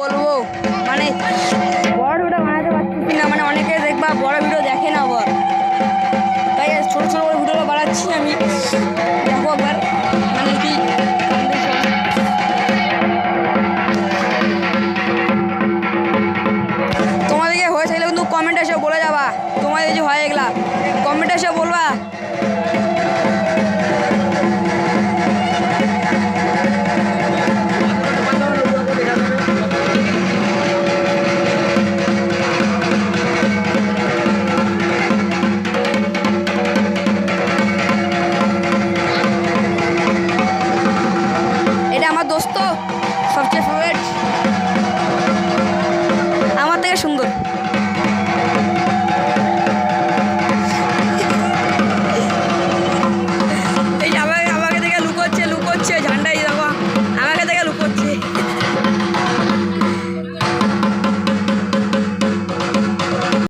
বলবো মানে বড় ভিডিও বানাতে পারছি না, মানে অনেকে দেখবা বড় ভিডিও দেখে না আবার, তাই ছোট ছোট করে ভিডিও বানাচ্ছি আমি। দেখো একবার মানে কি তোমাদেরকে হয়ে থাকলে কিন্তু কমেন্টে এসে বলে যাবা, তোমাদের যে হয় এগুলা কমেন্টে এসে বলবা। এটা আমার দোস্ত সবচেয়ে ফেভারিট, আমার থেকে সুন্দর।